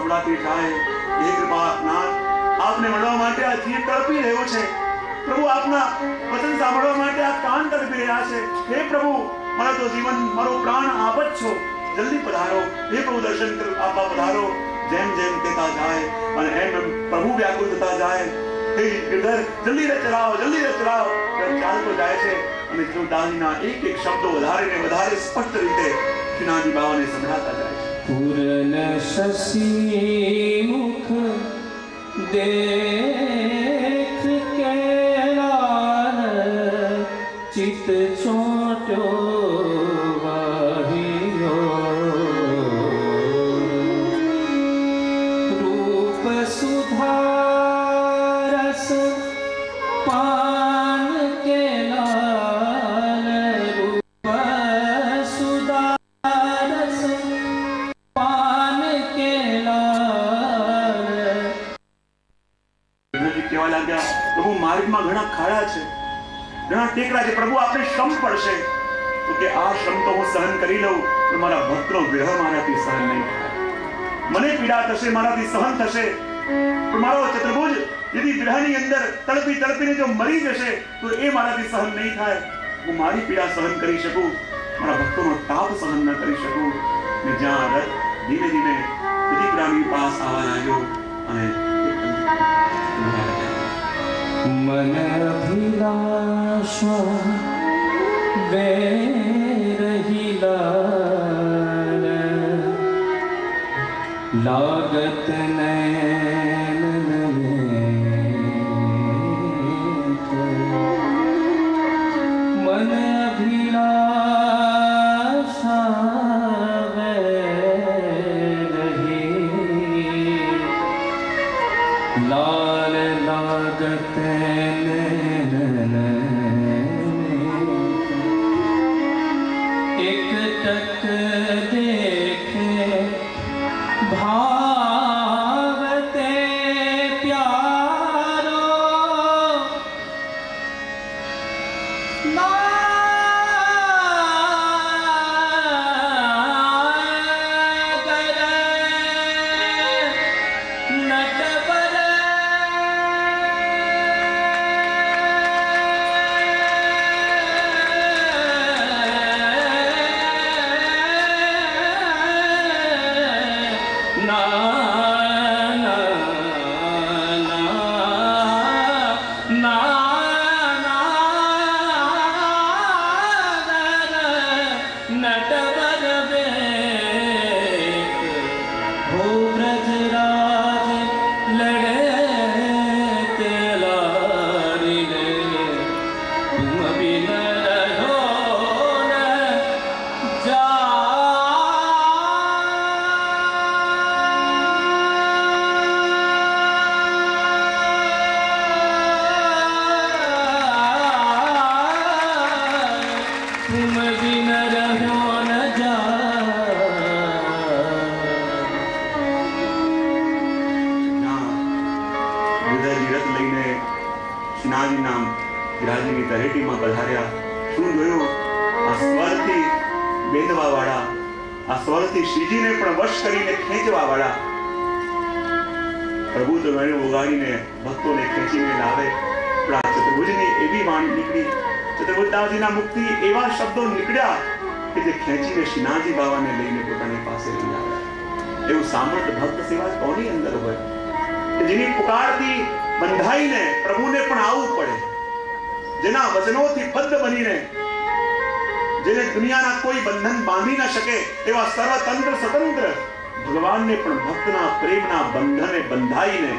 સંભળાતી જાય. હે કૃપાનાથ, આપને મળવા માટે આ જીવ તડપી રહ્યો છે. પ્રભુ, આપના વચન સાંભળવા માટે આ કાન તડપી રહ્યા છે. હે પ્રભુ, મારો તો જીવન, મારો પ્રાણ આપ જ છો. જલ્દી પધારો. હે પ્રભુ, દર્શન આપવા પધારો. જેમ જેમ કહેતા જાય અને એમ પ્રભુ વ્યાકુળ થતા જાય. હે ગિરધર, જલ્દી રથ ચલાવો, જલ્દી રથ ચલાવો. ચાલતો જાય છે અને દાસજીના એક એક શબ્દો વધારે ને વધારે સ્પષ્ટ રીતે શ્રીનાથજી બાવાને સંભળાતા જાય છે. પૂર્ણ શશી મુખ દેખ કે લાલ ચિત ચોટ્યો માર્ગમાં ઘણા ખાડા છે, ઘણા ટેકરા છે. પ્રભુ, આપણે શ્રમ પડશે તો કે આ શ્રમ તો હું સહન કરી લઉં, તો મારા ભક્તનો વિરહ મારાથી સહન નહીં થાય. મને પીડા થશે, મારાથી સહન થશે, પણ મારો ચતુર્ભુજ यदि વિરહની અંદર તડપી તડપીને જો મરી જશે તો એ મારાથી સહન નહીં થાય. હું મારી પીડા સહન કરી શકું, મારા ભક્તોનો તાપ સહન ન કરી શકું. ને જ્યાં રથ ધીમે ધીમે પ્રતિક્રાની પાસ આવવા લાગ્યો અને मन अभिलाषा वैरही लाल लागत नैन मन अभिलाषा वैरही लाल लागत શ્રીજીને પણ વશ કરીને ખેંચવા વાળા પ્રભુ તો વેણુ વગાડીને ભક્તોને ખેંચીને લાવે. પણ આ ચતુર્ભુજની એવી વાણી નીકળી, ચતુર્ભુજદાસજીના મુખથી એવા શબ્દો નીકળ્યા કે જે ખેંચીને શ્રીનાથજી બાવાને લઈને પોતાની પાસે લઈ આવ્યા. એવું સામર્થ ભક્ત સિવાય કોની અંદર હોય કે જેની પુકારથી બંધાઈને પ્રભુને પણ આવવું પડે, જેના વચનોથી બદ્ધ બનીને, જેને દુનિયાના કોઈ બંધન બાંધી ન શકે એવા સર્વતંત્ર સ્વતંત્ર ભગવાનને પણ ભક્તના પ્રેમના બંધને બંધાઈને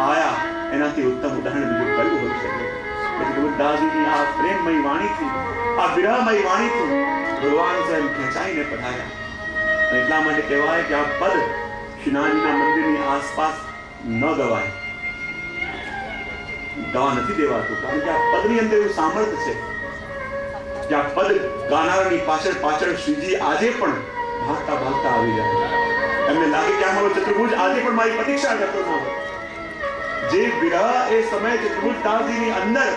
આયા. એનાથી ઉત્તમ ઉદાહરણ બીજું કયું હોઈ શકે? દાસજીની આ પ્રેમમય વાણીથી, આ વિરહમય વાણીથી ભગવાન સ્વયં ખેંચાઈને પધાર્યા. એટલા માટે કહેવાય કે આ પદ શ્રીનાથજીના મંદિરની આસપાસ ન ગવાય, ગવા નથી દેવાતું, કારણ કે આ પદની અંદર એવું સામર્થ્ય છે કે આ પદ ગાનારની પાછળ પાછળ શ્રીજી આજે પણ ભાગતા ભાગતા આવી જાય. એમને લાગે કે આ મારો ચતુર્ભુજ આજે પણ મારી પ્રતીક્ષા કરતો ન હોય. જે વિરહ એ સમયે ચતુર્ભુજદાસજીની અંદર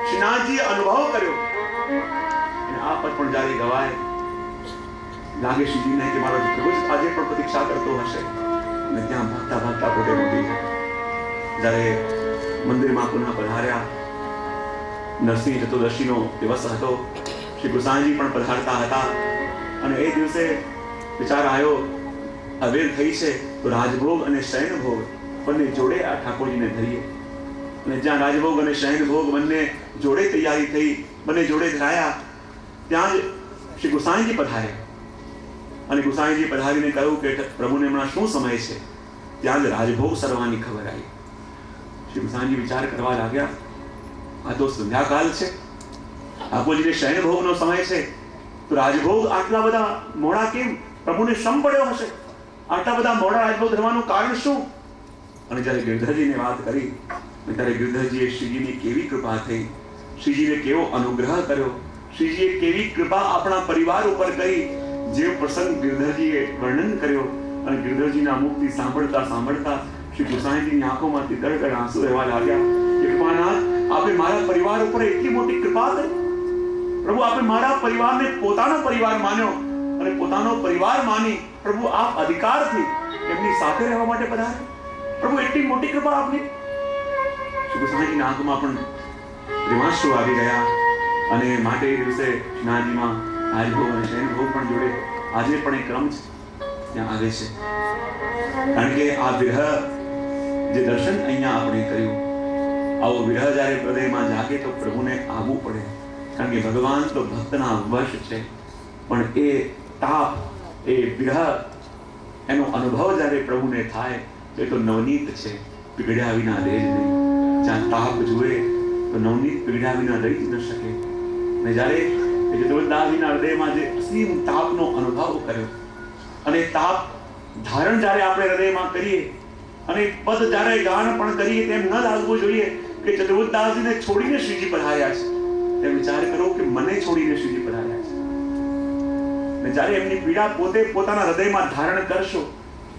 શ્રીનાથજીએ અનુભવ કર્યો, અને આ પદ પણ જ્યારે ગવાય લાગે શ્રીજીને કે મારો ચતુર્ભુજ આજે પણ પ્રતીક્ષા કરતો હશે. અને ત્યાં ભાગતા ભાગતા પોતે મોટી જ્યારે મંદિરમાં પુનઃ પધાર્યા, નરસિંહ ચતુર્દશીનો દિવસ હતો, શ્રી ગુસાઈજી પણ પધારતા હતા અને એ દિવસે વિચાર આવ્યો અવેર થઈ છે તો રાજભોગ અને શયનભોગ બંને જોડે આ ઠાકોરજીને ધરીએ. અને જ્યાં રાજભોગ અને શયનભોગ બંને જોડે તૈયારી થઈ, બંને જોડે ધરાયા, ત્યાં જ શ્રી ગુસાઈજી પધાર્યા અને ગુસાઈજી પધારીને કહ્યું કે પ્રભુને હમણાં શું સમય છે? ત્યાં જ રાજભોગ સરવાની ખબર આવી. શ્રી ગુસાઈજી વિચાર કરવા લાગ્યા, આ તો સંધ્યાકાલ છે, ઠાકોરજીને શયનભોગનો સમય છે, તો રાજભોગ આટલા બધા મોડા કેમ? પ્રભુને શ્રમ પડ્યો હશે, આટલા બધા મોડા રાજભોગ ધરવાનું કારણ શું? અને જ્યારે ગિરધરજીને વાત કરી ત્યારે ગિરધરજીએ શ્રીજીની કેવી કૃપા થઈ, શ્રીજીને કેવો અનુગ્રહ કર્યો, શ્રીજીએ કેવી કૃપા આપણા પરિવાર ઉપર કરી, જે પ્રસંગ ગિરધરજીએ વર્ણન કર્યો. અને ગિરધરજીના મુખથી સાંભળતા સાંભળતા શ્રી ગુસાઈજીની આંખોમાંથી ગળગળ આંસુ રહેવા લાગ્યા. કૃપાનાથ, આપે મારા પરિવાર ઉપર એટલી મોટી કૃપા કરી. પ્રભુ, આપે મારા પરિવારને પોતાનો પરિવાર માન્યો અને પોતાનો પરિવાર માની પ્રભુ આપ અધિકારથી એમની સાથે રહેવા માટે પધારે. પ્રભુ, એટલી મોટી કૃપા આપની. શ્રી ગુસાઈજીના આંખમાં પણ પ્રેમાશ્રુ આવી ગયા અને માટે એ દિવસે નાજીમાં રાજભોગ અને શયનભોગ પણ જોડે આજે પણ એક ક્રમ છે ત્યાં આવે છે. કારણ કે આ વિરહ જે દર્શન અહીંયા આપણે કર્યું, આવો વિરહ જ્યારે હૃદયમાં જાગે તો પ્રભુને આવવું પડે. કારણ કે ભગવાન તો ભક્તના વશ છે, પણ એ તાપ, એ વિરહ, એનો અનુભવ જ્યારે પ્રભુને થાય તો એ તો નવનીત છે, પીગળ્યા વિના રહે જ નહીં. જ્યાં તાપ જુએ તો નવનીત પીગળ્યા વિના રહી જ ન શકે. અને જ્યારે ચતુર્દાસજીના હૃદયમાં જે અસીમ તાપનો અનુભવ કર્યો અને તાપ ધારણ જ્યારે આપણે હૃદયમાં કરીએ અને પદ જ્યારે ગાન પણ કરીએ, તેમ ન લાગવું જોઈએ કે ચતુર્દાસજીને છોડીને શ્રીજી પધાર્યા છે. તેમ વિચાર કરો કે મને છોડીને શ્રીજી પધાર્યા છે. અને જ્યારે એમની પીડા પોતે પોતાના હૃદયમાં ધારણ કરશો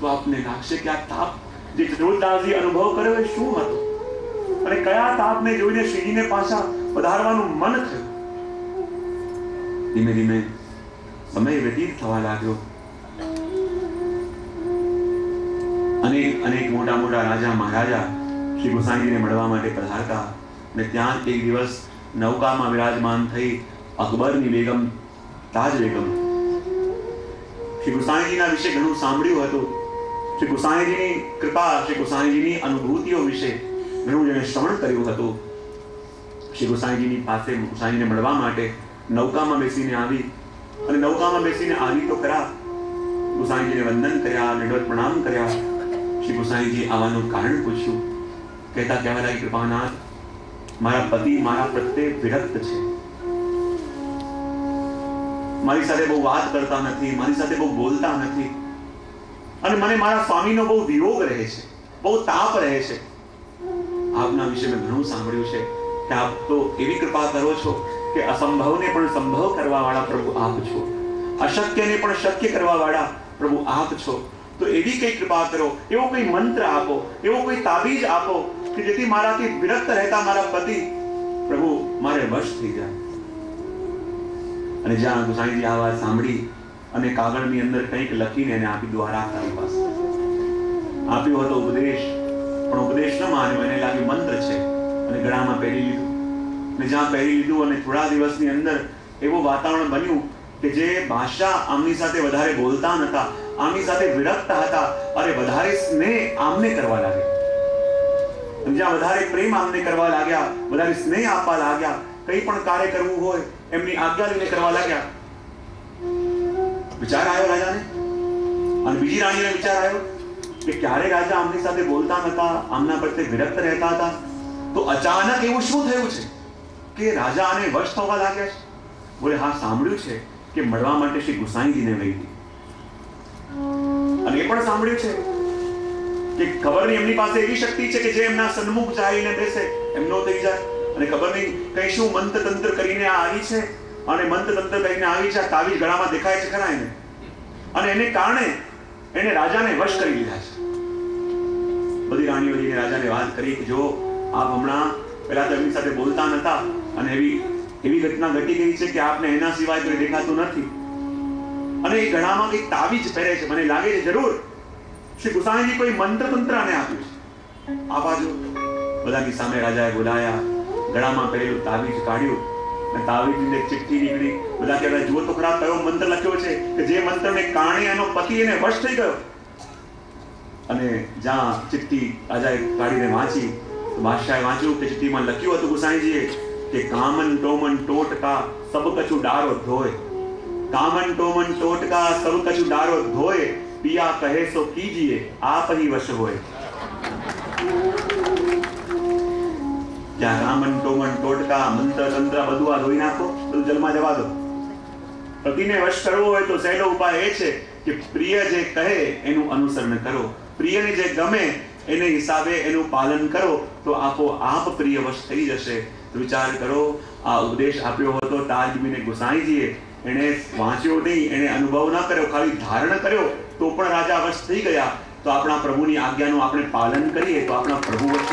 તો આપને લાગશે કે આ તાપ જે ચતુર્દાસજી અનુભવ કર્યો એ શું હતો અને કયા તાપને જોઈને શ્રીજીને પાછા પધારવાનું મન થયું. ધીમે ધીમે સમય વ્યતીત થવા લાગ્યો. અનેક મોટા મોટા રાજા મહારાજા શ્રી ગુસાઈજીને મળવા માટે પધારતા અને ત્યાં એક દિવસ નૌકામાં વિરાજમાન થઈ અકબરની બેગમ તાજ બેગમ શ્રી ગુસાઈજીના વિશે ઘણું સાંભળ્યું હતું. શ્રી ગુસાઈજીની કૃપા, શ્રી ગુસાઈજીની અનુભૂતિઓ વિશે ઘણું જેણે શ્રવણ કર્યું હતું. શ્રી ગુસાઈજીની પાસે ગુસાઈજીને મળવા માટે નૌકામાં બેસીને આવી અને નૌકામાં બેસીને આવી તો ખરા, ગુસાઈજીને વંદન કર્યા, દંડવત પ્રણામ કર્યા. શ્રી ગુસાઈજી આવવાનું કારણ પૂછ્યું. કહેતા કહેવા લાગી, કૃપાનાથ, મારા પતિ મારા પ્રત્યે વિરક્ત છે, મારી સાથે બહુ વાત કરતા નથી, મારી સાથે બહુ બોલતા નથી અને મને મારા સ્વામીનો બહુ વિયોગ રહે છે, બહુ તાપ રહે છે. આપના વિશે મેં ઘણું સાંભળ્યું છે કે આપ તો એવી કૃપા કરો છો કે અસંભવને પણ સંભવ કરવા વાળા પ્રભુ આપ છો, અશક્યને પણ શક્ય કરવા વાળા પ્રભુ આપ છો. તો એવી કઈ કૃપા કરો, એવો કોઈ મંત્ર આપો, એવો કોઈ તાબીજ આપો કે જેથી મારાથી વિરક્ત રહેતા મારા પતિ પ્રભુ મારે વશ થઈ જાય. અને જ્યાં ગુસાઈજી આ વાત સાંભળી અને કાગળની અંદર કંઈક લખીને એને આપી દ્વારા પાસે આપ્યો હતો ઉપદેશ, પણ ઉપદેશ ન માન્યો, એને લાગ્યું મંત્ર છે અને ગળામાં પહેરી લીધું. અને જ્યાં પહેરી લીધું અને થોડા દિવસની અંદર એવું વાતાવરણ બન્યું કે જે ભાષા આમની સાથે વધારે બોલતા નતા, આમની સાથે વિરક્ત હતા અને વધારે સ્નેહ આમને કરવા લાગ્યા. જ્યાં વધારે પ્રેમ આમને કરવા લાગ્યા, વધારે સ્નેહ આપવા લાગ્યા, કંઈ પણ કાર્ય કરવું હોય એમની આજ્ઞા લઈને કરવા લાગ્યા. વિચાર આવ્યો રાજાને અને બીજી રાણીને વિચાર આવ્યો કે ક્યારે રાજા આમની સાથે બોલતા નતા, આમના પ્રત્યે વિરક્ત રહેતા હતા, તો અચાનક એવું શું થયું છે કે રાજા આને વશ થવા લાગ્યા છે? બોલે, હા, સાંભળ્યું છે કે મળવા માટે શ્રી ગુસાઈજીને વહી હતી અને એ પણ સાંભળ્યું છે કે ખબર નહીં એમની પાસે એવી શક્તિ છે કે જે એમના સન્મુખ જઈને બેસે એમનો થઈ જાય. અને ખબર નહીં કઈ શું મંત્ર તંત્ર કરીને આ આવી છે અને મંત્ર તંત્ર કરીને આવી છે. આ તાવીજ ગળામાં દેખાય છે ખરા એને, અને એને કારણે એને રાજાને વશ કરી લીધા છે. બધી રાણીઓ જઈને રાજાને વાત કરી કે જો આપ હમણાં પહેલા તો એમની સાથે બોલતા નતા અને એવી ઘટના ઘટી ગઈ છે કે આપને એના સિવાય કોઈ દેખાતું નથી અને એ ગળામાં કંઈક તાવીજ પહેરે છે. મને લાગે છે જરૂર શ્રી ગુસાઈજી કોઈ મંત્ર તંત્રને આપ્યું છે. આ બાજુ બધાની સામે રાજાએ બોલાયા, ગળામાં પહેરેલું તાવીજ કાઢ્યું અને તાવીજની એક ચિઠ્ઠી નીકળી. બધા કહેતા જુઓ તો ખરા કયો મંત્ર લખ્યો છે કે જે મંત્રને કારણે એનો પતિ એને વશ થઈ ગયો. અને જ્યાં ચિઠ્ઠી રાજાએ કાઢીને વાંચી, બાદશાહે વાંચ્યું કે ચિઠ્ઠીમાં લખ્યું હતું ગુસાઈજીએ કે કામન ટોમન ટોટકા સબ કછુ ડારો ધોય, કામન ટોમન ટોટકા સબ કછુ ડારો ધોય, પિયા કહે સો કીજીએ આપ ही वश હોય. ત્યાં કામન ટોમન ટોટકા મંત્ર તંત્ર બધું આ ધોઈ નાખો, બધું જલમાં જવા દો. પતિને વશ કરવો હોય તો સહેલો ઉપાય એ છે કે પ્રિય જે કહે એનું અનુસરણ કરો, પ્રિયને જે ગમે એને હિસાબે એનું પાલન કરો તો આપોઆપ પ્રિય વશ થઈ જશે. વિચાર કરો, આ ઉપદેશ આપ્યો હતો તાજબીને ગુસાઈજીએ, એને વાંચ્યો નહીં, એને અનુભવ ન કર્યો, ખાલી ધારણ કર્યો તો પણ રાજા વશ થઈ ગયા. તો આપણા પ્રભુની આજ્ઞાનું આપણે પાલન કરીએ તો આપણા પ્રભુ વશ.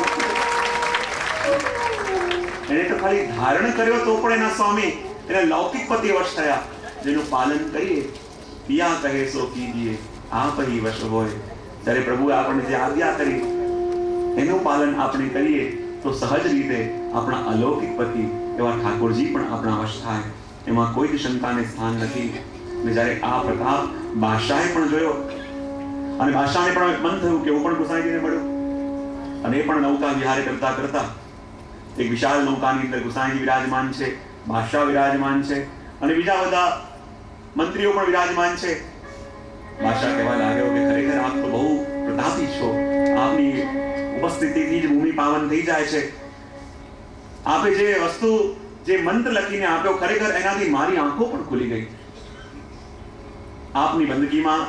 એને તો ખાલી ધારણ કર્યો તો પણ એના સ્વામી એને લૌકિક પતિ વશ થયા. જેનું પાલન કરીએ, પિયા કહે સો કીજીએ આપ ही वश હોય. ત્યારે પ્રભુએ આપણને જે આજ્ઞા કરી એનું પાલન આપણે કરીએ તો સહજ રીતે આપણા અલૌકિક પતિ એવા ઠાકોરજી પણ આપણા વશ થાય. એમાં કોઈ જ શંકાને સ્થાન નથી. અને જ્યારે આ પ્રતાપ બાદશાહે પણ જોયો અને બાદશાહને પણ મન થયું કે હું પણ ગુસાઈજીને મળ્યું. અને એ પણ નૌકા વિહાર કરતા કરતા એક વિશાળ નૌકાની અંદર ગુસાઈજી વિરાજમાન છે, બાદશાહ વિરાજમાન છે અને બીજા બધા મંત્રીઓ પણ વિરાજમાન છે. બાદશાહ કહેવા લાગ્યો કે ખરેખર આપ તો બહુ પ્રતાપી છો, આપની ઉપસ્થિતિથી જ ભૂમિ પાવન થઈ જાય છે. આપે જે વસ્તુ, જે મંત્ર લખીને આપ્યો, ખરેખર એનાથી મારી આંખો પણ ખુલી ગઈ. આપની બંદગીમાં,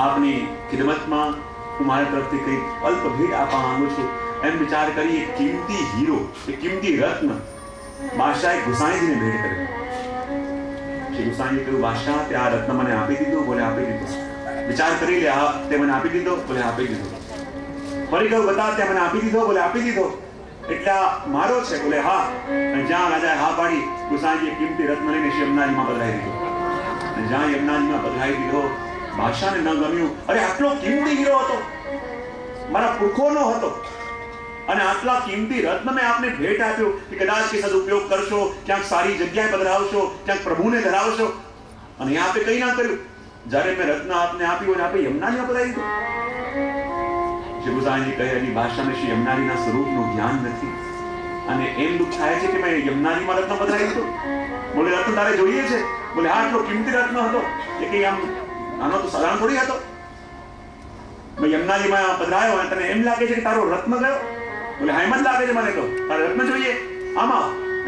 આપની ખિદમતમાં હું મારા તરફથી કંઈક અલ્પ ભેટ આપવા માંગુ છું. એમ વિચાર કરી એક કિંમતી હીરો, એક કિંમતી રત્ન બાદશાહે ગુસાઈજીને ભેટ કર્યો. શ્રી ગુસાઈજીએ કહ્યું, બાદશાહ તે આ રત્ન મને આપી દીધો? બોલે આપી દીધો. વિચાર કરી લે, તે મને આપી દીધો? બોલે આપી દીધો. ફરી કહ્યું, બતા તે મને આપી દીધો? બોલે આપી દીધો. એટલે મારો છે? બોલે હા. અને જ્યાં રાજાએ હા પાડી, ગુસાઈજીએ કિંમતી રત્ન લઈને શ્રી યમુનાજીમાં પધરાવી દીધો. અને જ્યાં યમુનાજીમાં પધરાવી દીધો, બાદશાહને ન ગમ્યું. અરે આટલો કિંમતી હીરો હતો, મારા પુરખોનો હતો, અને આટલા કિંમતી રત્ન મેં આપને ભેટ આપ્યો કે કદાચ કે સદુપયોગ કરશો, ક્યાંક સારી જગ્યાએ પધરાવશો, ક્યાંક પ્રભુને ધરાવશો. અને આપે કંઈ ના કર્યું. જ્યારે મેં રત્ન આપને આપ્યું અને આપે યમુનાજીમાં પધરાવી દીધું. શ્રી ગુસાઈજી કહે, હજી બાદશાહને શ્રી યમુનાજીના સ્વરૂપનું જ્ઞાન નથી અને એમ દુઃખ થાય છે કે મેં યમુનાજીમાં રત્ન પધરાવી દીધું. બોલે રત્ન તારે જોઈએ છે? બોલે હા, આટલો કિંમતી રત્ન હતો એ કે આમ આનો તો સાધારણ થોડી હતો. મેં યમુનાજીમાં પધરાયો અને તને એમ લાગે છે કે તારો રત્ન ગયો? બોલે હા, એમ જ લાગે છે મને તો. તારે રત્ન જોઈએ? આમાં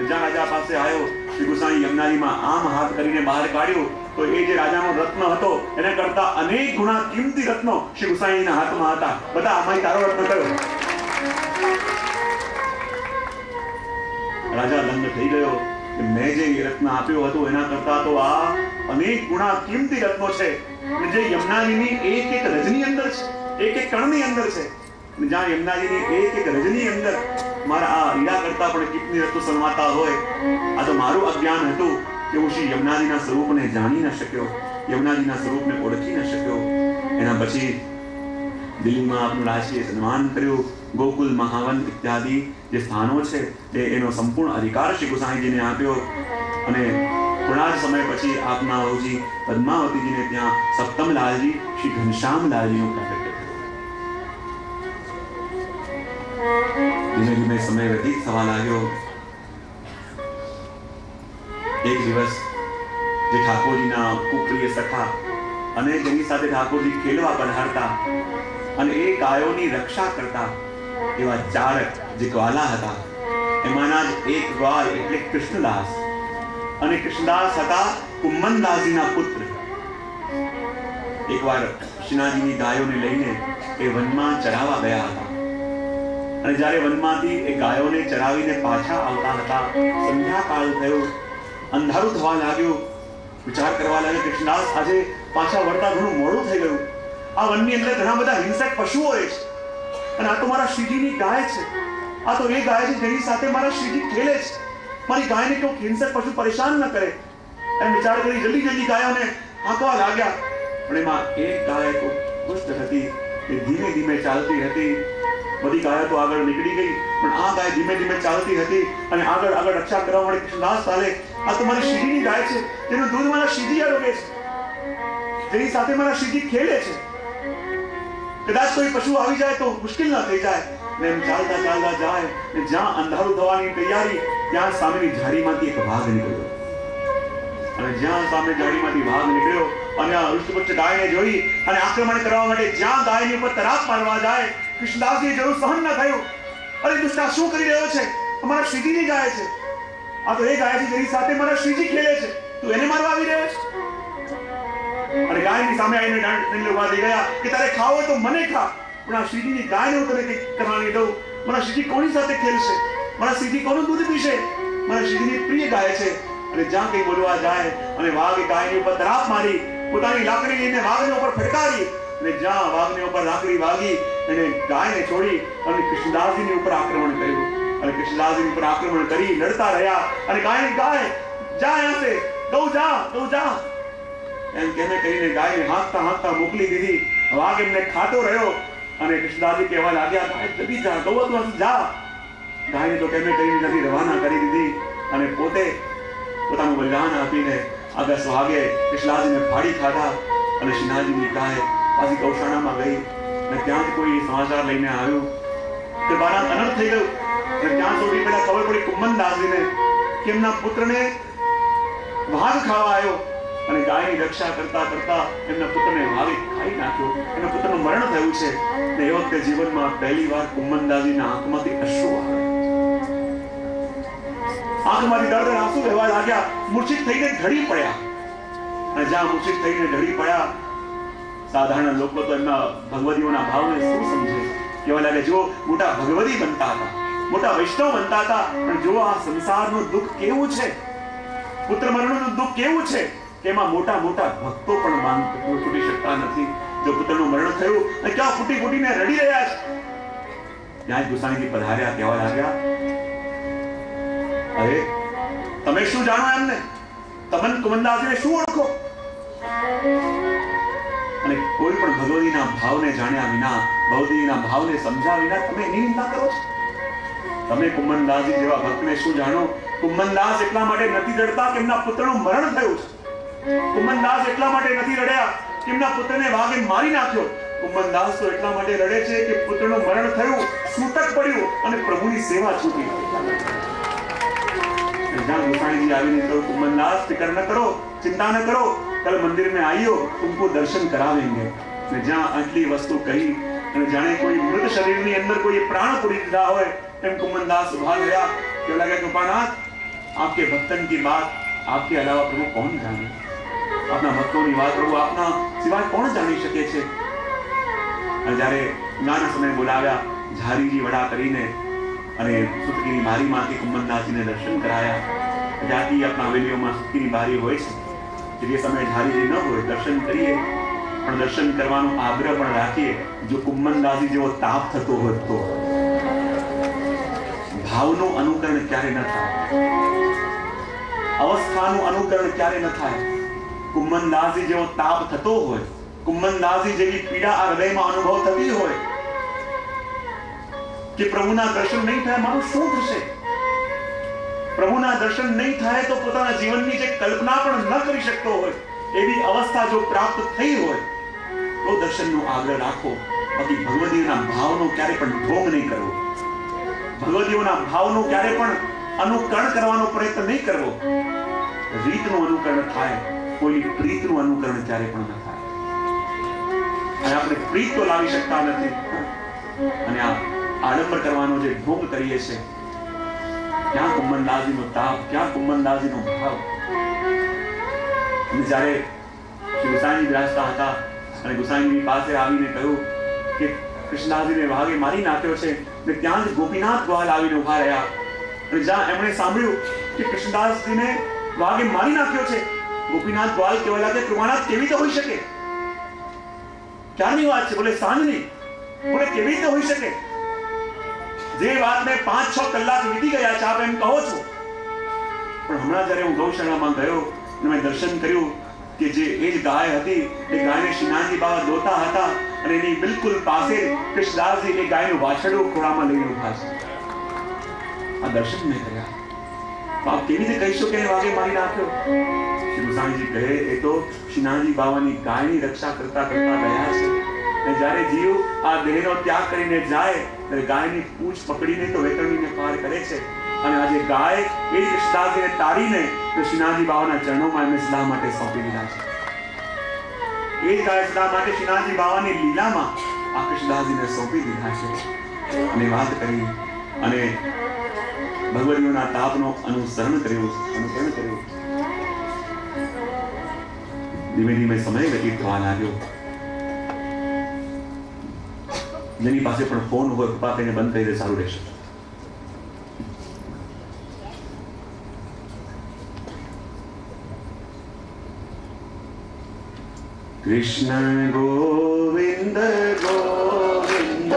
જ્યાં રાજા પાસે આવ્યો, શ્રી ગુસાઈ યમુનાજીમાં આમ હાથ કરીને બહાર કાઢ્યો તો એ જે રાજાનો રત્ન હતો એના કરતા અનેક ગુણા કિંમતી રત્નો શ્રી ગુસાઈના હાથમાં હતા. બધા આમાં તારો રત્ન કયો? રાજા લંગ થઈ ગયો કે મેં જે રત્ન આપ્યો હતો એના કરતા તો આ અનેક ગુણા કિંમતી રત્નો છે, જે યમુનાજીની એક એક રજની અંદર છે, એક એક કણની અંદર છે. જ્યાં યમુનાજીની એક એક રજની અંદર મારા આ હીરા કરતા પણ કિંમતી રત્નો સમાતા હોય. આ તો મારું અજ્ઞાન હતું કે હું શ્રી યમુનાજીના સ્વરૂપને જાણી ન શક્યો, યમુનાજીના સ્વરૂપને ઓળખી ન શક્યો. એના પછી દિલ્હીમાં આપનું રાષ્ટ્રીય સન્માન કર્યું. ગોકુલ, મહાવન ઇત્યાદિ જે સ્થાનો છે એનો સંપૂર્ણ અધિકાર શ્રી ગુસાઈજીને આપ્યો. અને થોડા જ સમય પછી આપના આવજી પદ્માવતીજીને ત્યાં સપ્તમલાલજી શ્રી ઘનશ્યામલાલજીનું પ્રાગટ્ય થયું. ધીમે ધીમે સમય વ્યતીત થવા લાગ્યો. એક દિવસ જે ઠાકોરજીના કુપ્રિય સખા અને જેની સાથે ઠાકોરજી ખેલવા પધારતા અને એ ગાયોની રક્ષા કરતા એવા ચારક જે ગ્વાલા હતા, એમાંના જ એક ગ્વાલ એટલે કૃષ્ણદાસ. અને કૃષ્ણદાસ હતા કુમ્મનદાસજીના પુત્ર. એકવાર શ્રીનાથજીની ગાયોને લઈને એ વનમાં ચરાવવા ગયા હતા. અને જ્યારે વનમાંથી એ ગાયોને ચરાવીને પાછા આવતા હતા, સંધ્યાકાળ થયો, અંધારું થવા લાગ્યું. વિચાર કરવા લાગ્યો, કૃષ્ણદાસ આજે પાછા વળતા ઘણું મોડું થઈ ગયું. આ વનની અંદર ઘણા બધા હિંસક પશુઓ છે અને આ તો મારા શ્રીજીની ગાય છે. આ તો એ ગાય છે જેની સાથે મારા શ્રીજી ખેલે છે. મારી ગાયને કોઈ હિંસક પશુ પરેશાન ન કરે એમ વિચાર કરી જલ્દી જલ્દી ગાયોને હાંકવા લાગ્યા. પણ એમાં એક ગાય તો દુષ્ટ હતી એ ધીમે ધીમે ચાલતી હતી. બધી ગાયો તો આગળ નીકળી ગઈ, પણ આ ગાય ધીમે ધીમે ચાલતી હતી અને આગળ આગળ રક્ષા કરવા માટે કૃષ્ણદાસ ચાલે. આ તો મારી શ્રીજીની ગાય છે, તેનું દૂધ મારા શ્રીજી આરોગે છે, તેની સાથે મારા શ્રીજી ખેલે છે. કદાચ કોઈ પશુ આવી જાય તો મુશ્કેલ ના થઈ જાય. ને એમ ચાલતા ચાલતા જાય ને જ્યાં અંધારું થવાની તૈયારી, ત્યાં સામેની ઝાડીમાંથી એક વાઘ નીકળ્યો. અને જ્યાં સામે ઝાડીમાંથી વાઘ નીકળ્યો અને આ હૃષ્ટપુષ્ટ ગાયને જોઈ અને આક્રમણ કરવા માટે જ્યાં ગાયની ઉપર તરાપ મારવા જાય, કૃષ્ણદાસજી જરૂર સહન ન થયું. અરે દુષ્ટા શું કરી રહ્યો છે? અમારા શ્રીજીની ગાય છે, આ તો એ ગાય છે જેની સાથે મારા શ્રીજી ખેલે છે, તું એને મારવા આવી રહ્યો છે? અને ગાયની સામે આવીને દંડ ઉભા થઈ ગયા કે તારે ખાવો તો મને ખા, પણ આ શ્રીજીની ગાયને હું તને કંઈક કરવાની દઉં. મારા શ્રીજી કોની સાથે ખેલશે? મારા શ્રીજી કોનું દૂધ પીશે? મારા શ્રીજીની પ્રિય ગાય છે. અને જ્યાં કંઈ બોલવા જાય અને વાઘે ગાયની ઉપર તરાપ મારી, પોતાની લાકડી લઈને વાઘની ઉપર ફટકારી અને જ્યાં વાઘની ઉપર લાકડી વાગી એને ગાયને છોડી અને કૃષ્ણદાસજીની ઉપર આક્રમણ કર્યું. અને કૃષ્ણદાસજીની ઉપર આક્રમણ કરી લડતા રહ્યા અને ગાયની ગાય જા અહીંયાથી, ગૌ જા, ગૌ જા એમ કહેને કરીને ગાયને હાંકતા હાંકતા મોકલી દીધી. વાઘ એમને ખાતો રહ્યો અને કૃષ્ણદાસજી કહેવા લાગ્યા, ગાય જલ્દી જા, ગૌ તું જા. ગાયને તો કહેને કરીને નથી રવાના કરી દીધી અને પોતે પોતાનું બલિદાન આપીને આગળ વાઘે કૃષ્ણદાસજીને ફાડી ખાધા. અને શ્રીનાથજીની ગાય પાછી ગૌશાળામાં ગઈ અને ત્યાંથી કોઈ સમાચાર લઈને આવ્યું કે બાળક અનર્થ થઈ ગયું. અને ત્યાં સુધી પહેલા ખબર પડી કુંભનદાસજીને કે એમના પુત્રને વાઘ ખાવા આવ્યો અને ગાયની રક્ષા કરતા કરતા એમના પુત્રને વાઘે ખાઈ નાખ્યો. એમના પુત્રનું મરણ થયું છે. અને એ વખતે જીવનમાં પહેલી વાર કુંભનદાસજીના આંખમાંથી અશ્રુ આવ્યા. આંખમાંથી દર્દ આંસુ વહેવા લાગ્યા. મૂર્છિત થઈને ઢળી પડ્યા. અને જ્યાં મૂર્છિત થઈને ઢળી પડ્યા, સાધારણ લોકો તો એમના ભગવદીઓના ભાવને શું સમજે? કહેવા લાગે જો મોટા ભગવદી બનતા હતા, મોટા વૈષ્ણવ બનતા હતા, પણ જો આ સંસારનું દુઃખ કેવું છે, પુત્ર મરણનું દુઃખ કેવું છે કે એમાં મોટા મોટા ભક્તો પણ છૂટી શકતા નથી. જો પુત્રનું મરણ થયું અને ક્યાં ફૂટી ફૂટીને રડી રહ્યા છે, ત્યાં જ ગુસાઈજી પધાર્યા. કહેવા લાગ્યા, અરે તમે શું જાણો એમને? તમે કુંભનદાસજીને શું ઓળખો? અને કોઈ પણ ભગવદીના ભાવને જાણ્યા વિના, ભગવદીના ભાવને સમજ્યા વિના તમે એની નિંદા કરો છો? તમે કુંભનદાસજી જેવા ભક્તને શું જાણો? કુંભનદાસ એટલા માટે નથી રડતા કે એમના પુત્રનું મરણ થયું છે. કુંભનદાસ એટલા માટે નથી રડ્યા કે એમના પુત્રને વાઘે મારી નાખ્યો. કુંભનદાસ તો એટલા માટે રડે છે કે પુત્રનું મરણ થયું, સૂતક પડ્યું અને પ્રભુની સેવા છૂટી. જ્યાં ગુસાઈજી આવીને કહ્યું, કુંભનદાસ ફિકર ન કરો, चिंता न करो, कल मंदिर में आइयो, तुमको दर्शन करावेंगे. ने જ્યાં આટલી વસ્તુ કહી અને જાણે કોઈ મૃત શરીરની અંદર કોઈ પ્રાણ પૂરી દીધા હોય એમ કુંભનદાસ ઉભા ગયા. क्यों लगे कृपानाथ, आपके भक्तन की बात आपके अलावा प्रभु कौन जाने? अपना भक्तों की बात प्रभु अपना सिवाय कौन जानी શકે છે? અને જ્યારે નાના સમય બોલાવ્યા, ઝારીજી વડા કરીને અને સુતકીની બારીમાંથી કુંભનદાસજીને દર્શન કરાયા. જાતિ આપણા હવેલીઓમાં સુતકીની બારી હોય છે, જે સમય ઝારીજી ન હોય દર્શન કરીએ, પણ દર્શન કરવાનો આગ્રહ પણ રાખીએ. જો કુંભનદાસજી જેવો તાપ થતો હોય તો ભાવનું અનુકરણ ક્યારે ન થાય, અવસ્થાનું અનુકરણ ક્યારે ન થાય. કુંભનદાસજી જેવો તાપ થતો હોય, કુંભનદાસજી જેવી પીડા આ હૃદયમાં અનુભવ થતી હોય કે પ્રભુના દર્શન નહીં થાય મારું શું થશે? પ્રભુના દર્શન નહીં થાય તો પોતાના જીવનની જે કલ્પના પણ ન કરી શકતો હોય એવી અવસ્થા જો પ્રાપ્ત થઈ હોય તો દર્શનનો આગ્રહ રાખો. બાકી ભગવદીઓના ભાવનો ક્યારે પણ ઢોંગ નહીં કરવો, ભગવદીઓના ભાવનો ક્યારે પણ અનુકરણ કરવાનો પ્રયત્ન નહીં કરવો. રીતનું અનુકરણ થાય, કોઈ પ્રીતનું અનુકરણ ક્યારે પણ ન થાય. અને આપણે પ્રીત તો લાવી શકતા નથી અને આ આડંબર કરવાનો જે ઢોંગ કરીએ છીએ, ક્યાં કુંભનદાસજીનો તાપ, ક્યાં કુંભનદાસજીનો ભાવ. અને જ્યારે ગુસાઈજી બિરાજતા હતા અને ગુસાઈની પાસે આવીને કહ્યું કે કૃષ્ણદાસજીને વાઘે મારી નાખ્યો છે, ને ત્યાં જ ગોપીનાથ ગ્વાલ આવીને ઉભા રહ્યા. અને જ્યાં એમણે સાંભળ્યું કે કૃષ્ણદાસજીને વાઘે મારી નાખ્યો છે, ગોપીનાથ ગ્વાલ કહેવા લાગ્યા, કૃપાનાથ કેવી રીતે હોઈ શકે? ક્યારની વાત છે? બોલે સાંજની. બોલે કેવી રીતે હોઈ શકે? જે વાતને 5-6 કલાક વીતી ગયા છે, આપ એમ કહો છો. પણ હમણાં જ્યારે હું ગૌશાળામાં ગયો અને મેં દર્શન કર્યું કે જે એ જ ગાય હતી, એ ગાયને શ્રીનાથજી બાબા દોતા હતા અને એની બિલકુલ પાસે કૃષ્ણદાસજી એ ગાયનું વાછરડું ખોળામાં લઈને ઊભા છે. આ દર્શન મેં કર્યા. આપ કેવી રીતે કહી શકો કે વાગે મારી નાખ્યો? શ્રી ગુસાઈજી કહે એ તો શ્રીનાથજી બાવાની ગાયની રક્ષા કરતા કરતા ગયા છે. અને જ્યારે જીવ આ દેહનો ત્યાગ કરીને જાય ત્યારે ગાયની પૂંછ પકડીને તો વેતરણીને પાર કરે છે. અને આજે ગાય એ કૃષ્ણદાસજીને તારીને શ્રીનાથજી બાવાના ચરણોમાં એમને સદા માટે સોંપી દીધા છે. એ જ ગાય સદા માટે શ્રીનાથજી બાવાની લીલામાં આ કૃષ્ણદાસજીને સોંપી દીધા છે. અને વાત કરી અને ભગવદીઓના તાપનો અનુસરણ કર્યું. ધીમે ધીમે સમય વ્યતીત થવા લાગ્યો. જેની પાસે પણ ફોન હોય કૃપા કરીને બંધ કરી દે, સારું રહેશે. કૃષ્ણ ગોવિંદ ગોવિંદ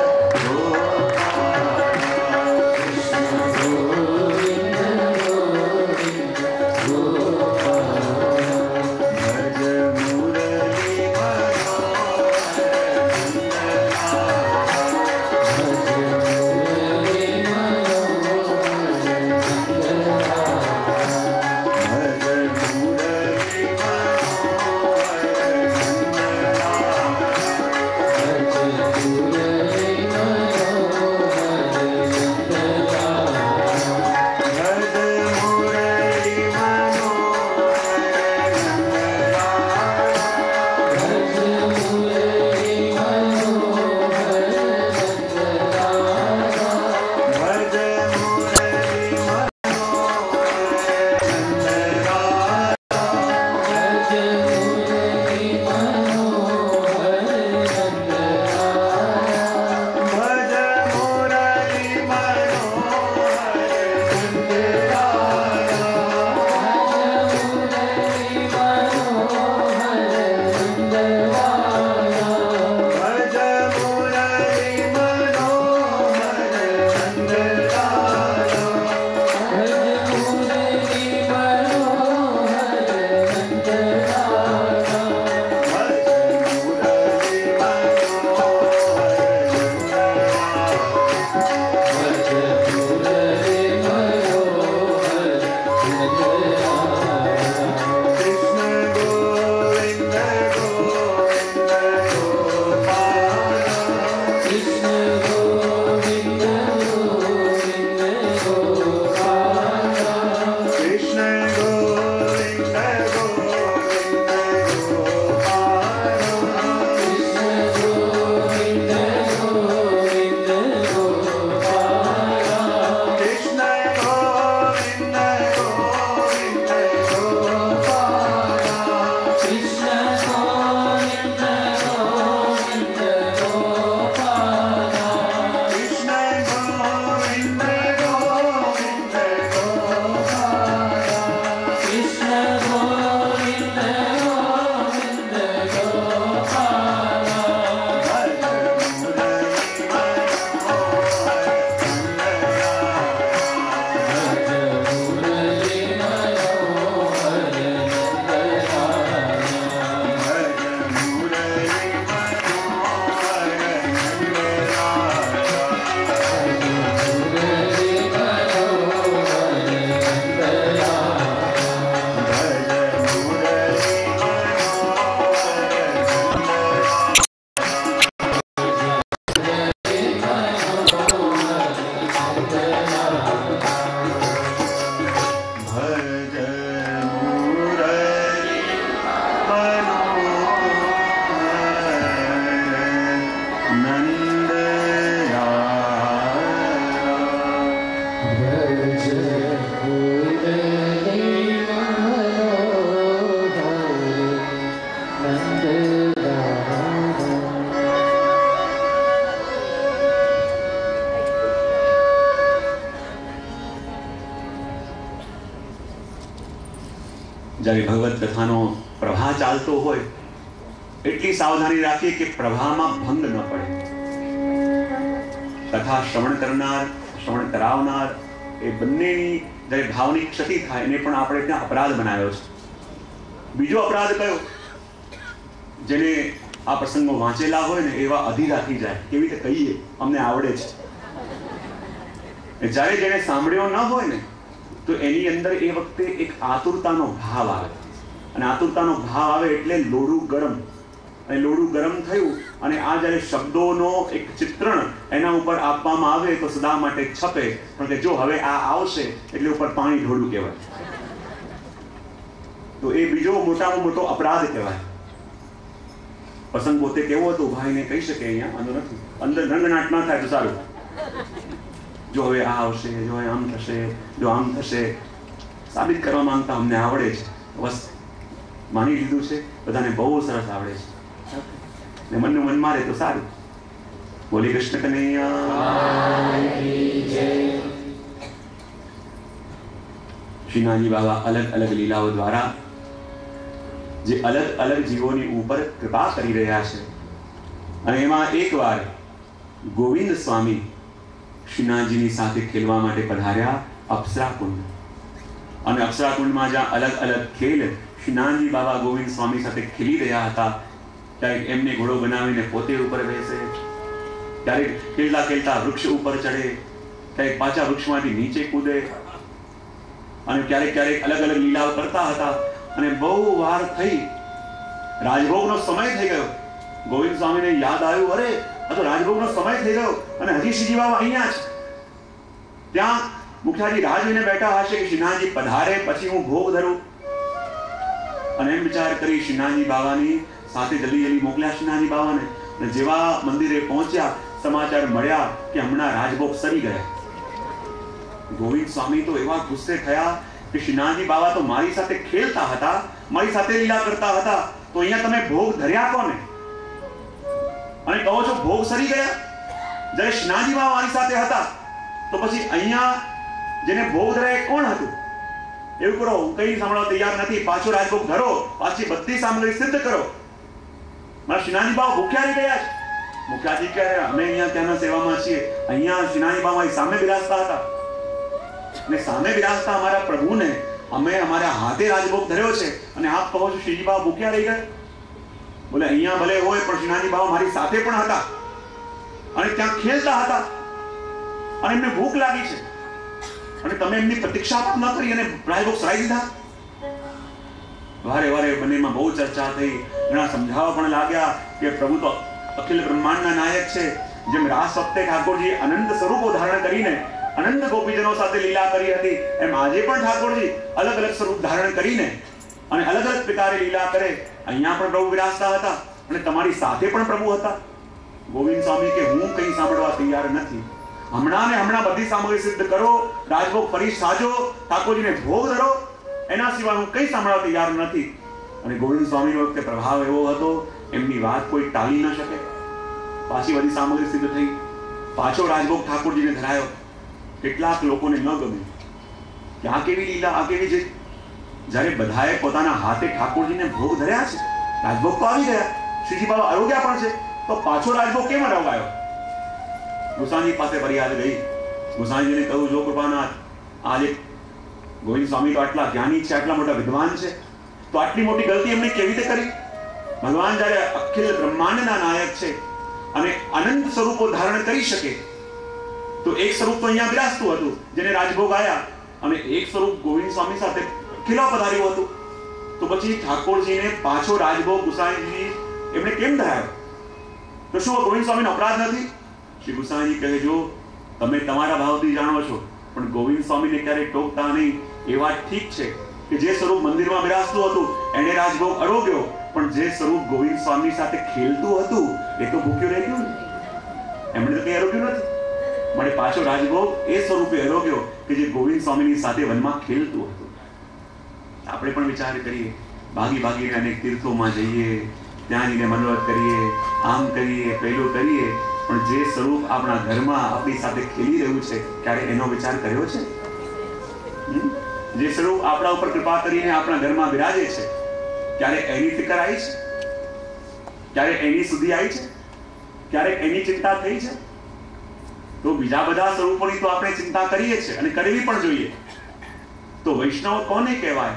જ્યારે ભગવત કથાનો પ્રવાહ ચાલતો હોય એટલી સાવધાની રાખીએ કે પ્રવાહમાં ભંગ ન પડે. કથા શ્રવણ કરનાર, શ્રવણ કરાવનાર એ બંનેની જ્યારે ભાવની ક્ષતિ થાય એને પણ આપણે ત્યાં અપરાધ બનાવ્યો છે. બીજો અપરાધ કયો? જેને આ પ્રસંગો વાંચેલા હોય ને એવા અધીરા થઈ જાય, કેવી રીતે કહીએ, અમને આવડે છે. જ્યારે જેને સાંભળ્યો ન હોય ને તો એની અંદર એ વખતે એક આતુરતાનો ભાવ આવે, અને આતુરતાનો ભાવ આવે એટલે લોઢું ગરમ, અને લોઢું ગરમ થયું અને આ જ્યારે શબ્દોનો એક ચિત્રણ એના ઉપર આપવામાં આવે તો સદા માટે છપે, પણ કે જો હવે આ આવશે એટલે ઉપર પાણી ઢોળું કહેવાય. તો એ બીજો મોટામાં મોટો અપરાધ કહેવાય. પ્રસંગ પોતે કેવો હતો ભાઈને કહી શકે, અહીંયા વાંધો નથી, અંદર રંગનાટ ના થાય તો સારું. જો હવે આ આવશે, જો આમ થશે, જો આમ થશે, સાબિત કરવા માંગતા અમને આવડે છે, બસ માની લીધું છે, બધાને બહુ સરસ આવડે છે, ને મનનું મન મારે તો સારું. બોલી કૃષ્ણ કનૈયા. શ્રીનાથજી બાબા અલગ અલગ લીલાઓ દ્વારા જે અલગ અલગ જીવોની ઉપર કૃપા કરી રહ્યા છે, અને એમાં એકવાર ગોવિંદ સ્વામી શ્રીનાથજીની સાથે ખેલવા માટે પધાર્યા અપ્સરાકુંડ, અને અપ્સરાકુંડમાં જ્યાં અલગ અલગ ખેલ શ્રીનાથજી બાબા ગોવિંદ સ્વામી સાથે ખેલી રહ્યા હતા, ક્યારેક એમને ઘોડો બનાવીને પોતે ઉપર બેસે, ક્યારેક ખેલતા ખેલતા વૃક્ષ ઉપર ચડે, ક્યારેક પાછા વૃક્ષમાંથી નીચે કૂદે, અને ક્યારેક ક્યારેક અલગ અલગ લીલાઓ કરતા હતા. અને બહુ વાર થઈ, રાજભોગનો સમય થઈ ગયો. ગોવિંદ સ્વામીને યાદ આવ્યું, અરે આ તો રાજભોગનો સમય થઈ ગયો અને હજી શ્રીજી બાબા અહીંયા જ. ત્યાં મુખિયાજી રાહ જોઈને બેઠા હશે કે શ્રીનાથજી પધારે પછી હું ભોગ ધરું, અને એમ વિચાર કરી શ્રીનાથજી બાવાની સાથે જલ્દી જલ્દી મોકલ્યા શ્રીનાથજી બાવાને. અને જેવા મંદિરે પહોંચ્યા સમાચાર મળ્યા કે હમણાં રાજભોગ સરી ગયા. ગોવિંદ સ્વામી તો એવા ગુસ્સે થયા કે શ્રીનાથજી બાવા તો મારી સાથે ખેલતા હતા, મારી સાથે લીલા કરતા હતા, તો અહીંયા તમે ભોગ ધર્યા કોને? અને કહો છો ભોગ સરી ગયા. જ્યારે શ્રીનાથજી બાવા મારી સાથે હતા તો પછી અહીંયા જેને ભોગ ધરાય કોણ હતું? એવું કરો, હું કઈ સાંભળવા તૈયાર નથી, પાછો રાજભોગ ધરો, પાછી બધી સામગ્રી સિદ્ધ કરો. મારા શ્રીનાથજી બાવા ભૂખ્યા રહી ગયા છે. મુખ્યાજી કહે અમે અહીંયા ત્યાંના સેવામાં છીએ, અહીંયા શ્રીનાથજી બાવા સામે બિરાજતા હતા, ને સામે બિરાજતા અમારા પ્રભુને અમે અમારા હાથે રાજભોગ ધર્યો છે, અને આપ કહો છો શ્રીજી બાવા ભૂખ્યા રહી ગયા? બોલે અહીંયા ભલે હોય પણ શ્રીનાથજી બાવા મારી સાથે પણ હતા, અને ત્યાં ખેલતા હતા, અને એમને ભૂખ લાગી છે, અને તમે એમની પ્રતીક્ષા પણ ન કરી અને રાજભોગ સરાઈ દીધા. વારે વારે બંનેમાં બહુ ચર્ચા થઈ, ઘણા સમજાવવા પણ લાગ્યા કે પ્રભુ તો અખિલ બ્રહ્માંડના નાયક છે. જેમ રાસ વખતે ઠાકોરજી અનંત સ્વરૂપો ધારણ કરીને અનંત ગોપીજનો સાથે લીલા કરી હતી, એમ આજે પણ ઠાકોરજી અલગ અલગ સ્વરૂપ ધારણ કરીને અને અલગ અલગ પ્રકારે લીલા કરે. અહીંયા પણ પ્રભુ વિરાજતા હતા અને તમારી સાથે પણ પ્રભુ હતા. ગોવિંદ સ્વામી કે હું કંઈ સાંભળવા તૈયાર નથી, હમણાં ને હમણાં બધી સામગ્રી સિદ્ધ કરો, રાજભોગ ફરી સાજો, ઠાકોરજીને ભોગ ધરો, એના સિવાય હું કંઈ સાંભળવા તૈયાર નથી. અને ગોવિંદ સ્વામીનો વખતે પ્રભાવ એવો હતો, એમની વાત કોઈ ટાળી ન શકે. પાછી બધી સામગ્રી સિદ્ધ થઈ, પાછો રાજભોગ ઠાકોરજીને ધરાયો. કેટલાક લોકોને ન ગમ્યું કે આ કેવી લીલા, આ કેવી જીત. જ્યારે બધાએ પોતાના હાથે ઠાકોરજીને ભોગ ધર્યા છે, રાજભોગ તો આવી ગયા, શ્રીજી બાબા આરોગ્યા પણ છે, તો પાછો રાજભોગ કેમ અડવાયો? ગુસાજી પાસે ફરિયાદ ગઈ. ગુસાજીને કહ્યું, જો કૃપાનાથ, આજે ગોવિંદ સ્વામી તો આટલા જ્ઞાની છે, આટલા મોટા વિદ્વાન છે, તો આટલી મોટી ગલતી એમને કેવી રીતે કરી? ભગવાન જ્યારે અખિલ બ્રહ્માંડના નાયક છે અને અનંત સ્વરૂપો ધારણ કરી શકે, તો એક સ્વરૂપ તો અહીંયા બિરાજતું હતું જેને રાજભોગ આયા, અને એક સ્વરૂપ ગોવિંદ સ્વામી સાથે ખીલા પધાર્યું હતું, તો પછી ઠાકોરજીને પાછો રાજભોગ ગુસાઈજી એમને કેમ ધરાયો? તો શું ગોવિંદ સ્વામીનો અપરાધ નથી? શ્રી ગુસાઈજી કહે, જો તમે તમારા ભાવથી જાણો છો, પણ ગોવિંદ સ્વામીને ક્યારેય ટોકતા નહીં. એ વાત ઠીક છે કે જે સ્વરૂપ મંદિરમાં બિરાજતું હતું એને રાજભોગ અરોગ્યો, પણ જે સ્વરૂપ ગોવિંદ સ્વામી સાથે ખેલતું હતું એ તો ભૂખ્યું રહી ગયું ને, એમણે તો કંઈ અરોગ્યું નથી. મળે પાછો રાજભોગ એ સ્વરૂપે અરોગ્યો કે જે ગોવિંદ સ્વામીની સાથે વનમાં ખેલતું હતું. આપણે પણ વિચાર કરીએ, ભાગી ભાગીને અનેક તીર્થોમાં જઈએ, ત્યાં જઈને મનોરથ કરીએ, આમ કરીએ, પેલું કરીએ, પણ જે સ્વરૂપ આપણા ઘરમાં આપણી સાથે ખેલી રહ્યું છે, ક્યારે એનો વિચાર કર્યો છે? જે સ્વરૂપ આપણા ઉપર કૃપા કરીને આપણા ઘરમાં બિરાજે છે, ક્યારે એની ફિકર આવી છે? ક્યારે એની સુધી આવી છે? ક્યારે એની ચિંતા થઈ છે? તો બીજા બધા સ્વરૂપોની તો આપણે ચિંતા કરીએ છીએ અને કરવી પણ જોઈએ. તો વૈષ્ણવ કોને કહેવાય?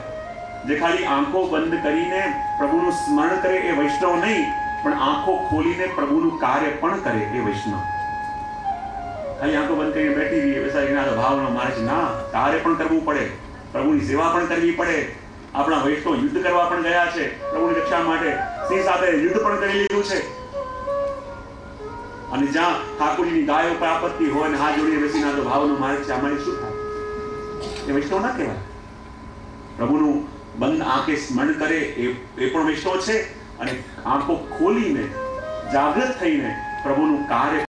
જે ખાલી આંખો બંધ કરીને પ્રભુનું સ્મરણ કરે એ વૈષ્ણવ નહીં, પણ આંખો ખોલીને પ્રભુનું કાર્ય પણ કરે એ વૈષ્ણવ. ખાલી આંખો બંધ કરીને બેઠી રહી બેસાડીને ભાવનો મારે છે ના, કાર્ય પણ કરવું પડે, પ્રભુની સેવા પણ કરવી પડે. આપણા વૈષ્ણવ યુદ્ધ કરવા પણ ગયા છે પ્રભુની રક્ષા માટે, સિંહ સાથે યુદ્ધ પણ કરી લીધું છે. અને જ્યાં ઠાકોરજીની ગાય ઉપર આપત્તિ હોય ને હાથ જોડીને બેસીને તો ભાવનો માર્ગ છે, આમાં શું થાય? એ વૈષ્ણવ ના કહેવાય. પ્રભુનું બંધ આંખે સ્મરણ કરે એ પણ વૈષ્ણવ છે, અને આંખો ખોલીને જાગૃત થઈને પ્રભુનું કાર્ય